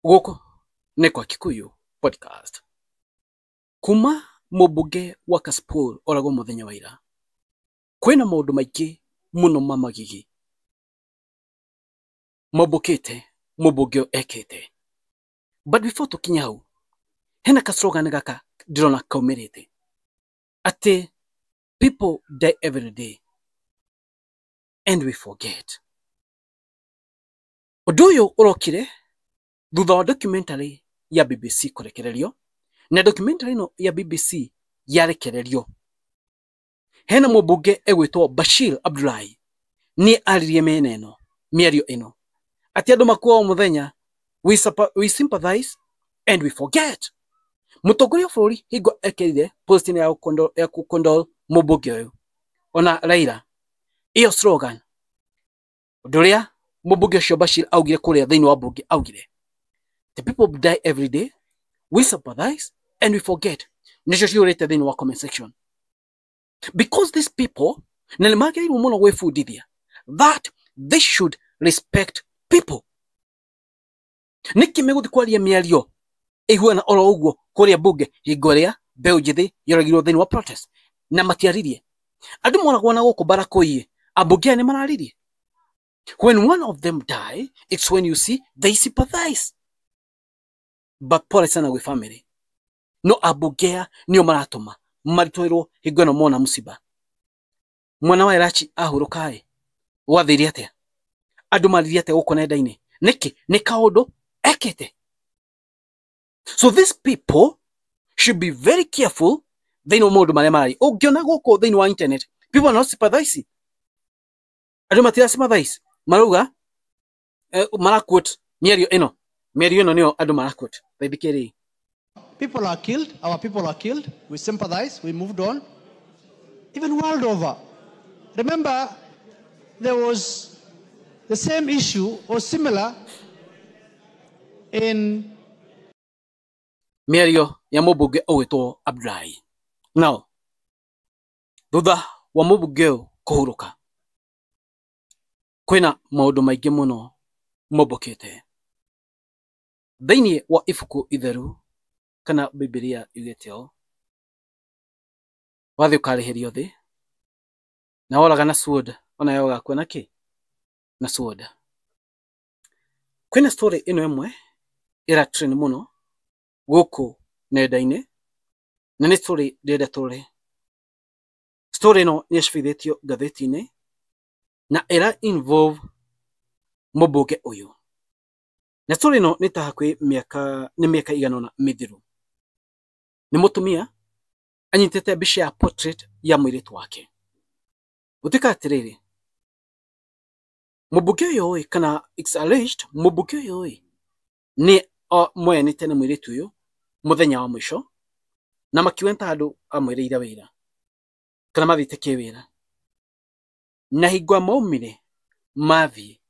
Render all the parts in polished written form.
Goko nĩ kwa Kikuyu podcast. Kuma mũmbunge wa Kasipul oragwo mũthenya wa ira. Kwĩna maũndũ maingĩ mũno mamagigi mambũkĩte mũmbunge ekĩte. But before tũkinya hau, hena ka slogan gaka ndĩrona kaumĩrĩte atĩ people die every day and we forget. Ũndũ ũyũ ũrokire thutha wa documentary ya BBC kũrekererio, na documentary ĩno ya BBC yarekererio, hena mũmbunge egwĩtwo Bashir Abdullahi nĩ aririe mĩario ĩno atĩ andũ makuaga o mũthenya, we sympathize and we forget. Mũtongoria wa bũrũri hingo ekĩrire post ya kũkondol mũmbunge ũyũ ona Raila iyo slogan. Ũndũ ũrĩa mũmbunge ũcio Bashir augire kũrĩa thĩinĩ wa mbunge augire, the people die every day, we sympathize and we forget. Nĩcio ciũrĩte thĩinĩ wa comment section. Because these people na nĩmagĩrĩirwo mũno gwĩbundithia that they should respect people. Nĩkĩ megũthiĩ kwaria mĩario ĩhuana oro ũguo kũrĩa mbunge hingo ĩrĩa mbeũ njĩthĩ yoragirwo thĩinĩ wa protest na matiaririe? Andũ moragwo na gũkũ Barakũi, ambunge aya nĩmararirie. When one of them die, it's when you see they sympathize. But pole sana gwĩ family. No ambunge aya nĩo maratũma maritũĩrwo hingo ĩno mona mũsiba. Mwana wa Irachi ahurũka wathĩire atĩa? Andũ maririe atĩa gũkũ nenda-inĩ? Nĩkĩ? Nĩ kaũndũ ekĩte. So these people should be very careful. They know maũndũ marĩa marari. Ũngĩona gũkũ thĩinĩ wa internet, people are not sympathize. Andũ matira sympathize. Marauga maraquote mĩario ĩno. Mĩario ĩno nĩyo andũ maraquote. Thĩthikĩrĩrie. People are killed, our people are killed, we sympathize, we moved on. Even world over. Remember, there was the same issue or similar in mĩario ya mũmbunge ũgwĩtwo Abdullahi. Now, thutha wa mũmbunge ũyũ kũhurũka, kwĩna maũndũ maingĩ mũno mombũkĩte. Thĩinĩ wa ibuku itheru kana Biblia yugĩte ũũ, wathiĩ ũkarĩhĩrio thĩ na woraga na sword, ona yoga kuona kĩ na sword. Kwĩna story ĩno ĩmwe ĩra trend mũno gũkũ nenda-inĩ, na nĩ story ndĩrenda tũrore. Story ĩno nĩyacabithĩtio ngathĩti-inĩ na ĩra involve mũmbunge ũyũ. Na story ĩno nĩ ta hakuhĩ mĩaka igana ũna mĩthiru. Nĩ mũtumia anyitĩte mbica ya portrait ya mũirĩtu wake. Gũtuĩka atĩrĩrĩ, mũmbunge ũyũ kana it's alleged mũmbunge ũyũ nĩ moyanĩte na mũirĩtu ũyũ mũthenya wa mũico na makiuga ta andũ amwĩrĩire wĩra kana mathiĩte kĩwĩra. Na hingo maumire mathiĩ,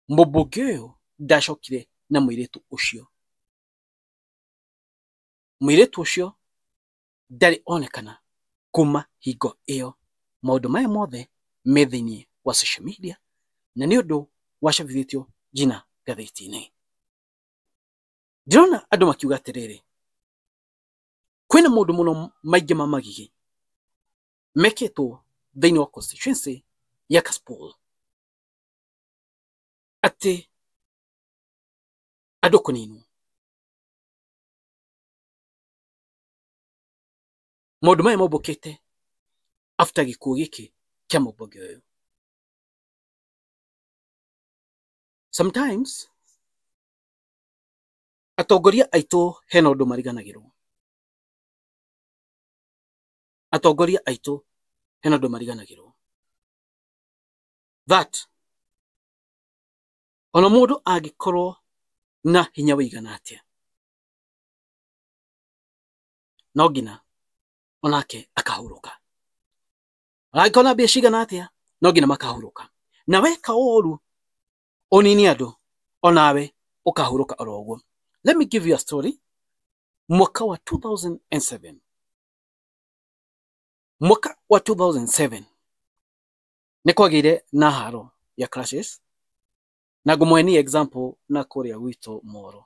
mũmbunge ũyũ ndacokire na mũirĩtu ũcio. Mũirĩtu ũcio ndarĩ onekana kuma hingo ĩyo. Maũndũ maya mothe me thĩinĩ wa social media na nĩ ũndũ wacabithĩtio jina ngathĩti-inĩ. Ndĩrona andũ makiuga atĩrĩrĩ, kwĩna maũndũ mũno maingĩ ma magigi mekĩtwo thĩinĩ wa constituency ya Kasipul atĩ andũ kũninwo. Maũndũ maya mombũkĩte after gĩkuũ gĩkĩ kĩa mũmbunge ũyũ. Sometimes atongoria aitũ hena ũndũ mariganagĩrwo. Atongoria aitũ hena ũndũ mariganagĩrwo. That ona mũndũ angĩkorwo na hinya wĩigana atĩa, no nginya onake akahurũka. Angĩkorwo na mbia cigana atĩa, no nginya makahurũka. Na weka ũũru ũnini andũ, onawe ũkahurũka oro ũguo. Let me give you a story. Mwaka wa 2007. Mwaka wa 2007 nĩ kwagĩire na haro ya clashes na ngumweni example na kuria gwito Moro.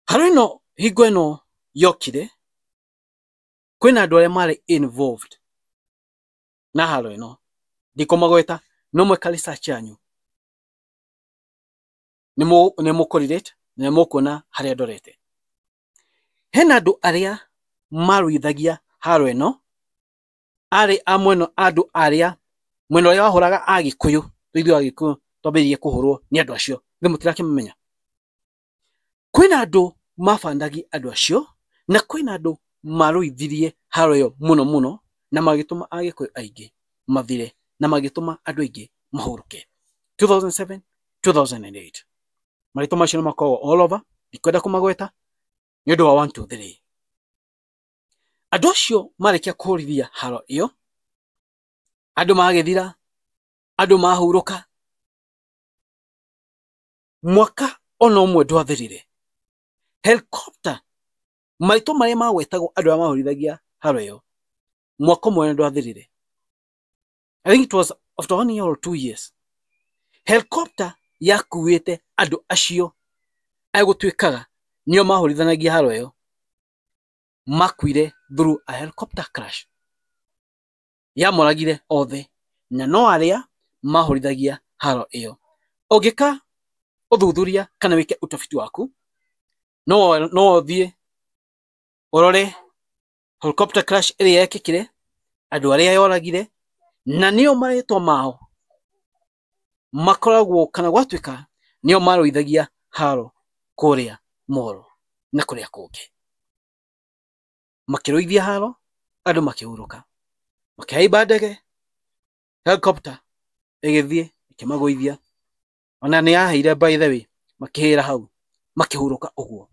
Harino hingo ino yokire kwina andu aria mari involved na haro ino ndikomagweta no mweka research yanyu nimo correlate na mukuona haria ndorete. Hena andu aria maruithagia haro ino ari amweno andu aria mweno ya horaga agikuyu thithu agikuyu toberie kuhurwo ni andu acio thimutirake mumenya. Kwina andu mafandagi andu acio na kwina andu maruithirie haro yo muno na magituma agikuyu aingi mathire na magituma andu aingi mahuruke. 2007 2008 marituma cio makoo all over ndikwenda kumagweta ni undu wa 1 2 3. Andu acio marekia kuhurithia haro iyo, andu magithira, andu mahuruka. Mwaka ono mwe ndwathirire helicopter marito maria magwetagwo andu aria mahurithagia haro iyo mwaka mwe ndwathirire. I think it was after 1 year or 2 years. Helicopter yakuite andu acio agutwikaga nio mahurithanagia haro iyo makwire through a helicopter crash. Yamoragire othe na no aria mahurithagia haro iyo. Ogika uthuthuria kana wike utafiti waku no thie urore helicopter crash iria yekikire, andu aria yoragire na nio maritwa mao makoragwo kana gwatwika nio maruithagia haro kuria Moro na kuria kungi. Makiruithia haro andu makihuruka, makiaiba ndege, helicopter igithie ikimaguithia, ona ni yaheire by the way makihira hau makihuruka uguo.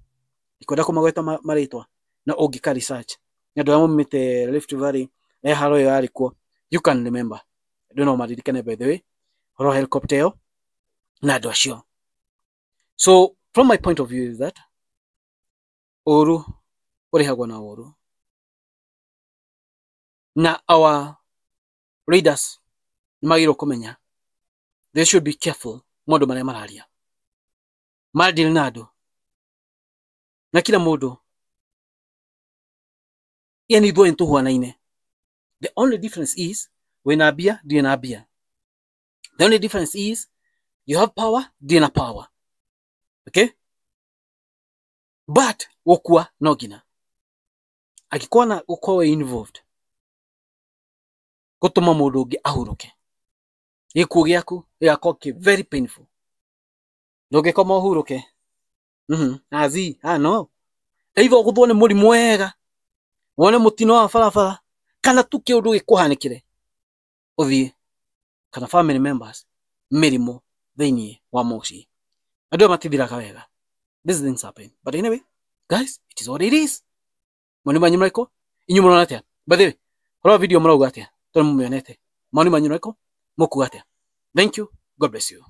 Ikwenda kumagweta maritwa na ungika research ni andu amumite Rift Valley haro yo yarikuo, you can remember. I don't know maririkane by the way horo helicopter yo na andu acio. So from my point of view is that uru urihagwo na uru, na our readers magiro kumenya they should be careful mundu maria mararia madil nado na kila mundu yani dwo into huanaine. The only difference is when abia do na abia. The only difference is you have power, do na power. Okay? But okwa nogina akikuwa na ukwa involved gutuma mundu ungi ahuruke gikuo giaku gigakoke very painful. Ndungikoma uhuruke azi no either guthwo ni murimu wega wone mutino wa farafara kana tu kiundu gikuhanikire uthie kana family members mirimo thiini wa muci andu matithiraga wega. These things happen, but anyway guys, it is what it is. Moni manyu mraiko inyu murona atia by the way horo video murauga atia tone mumionete moni manyu mraiko mukuga atia. Thank you, God bless you.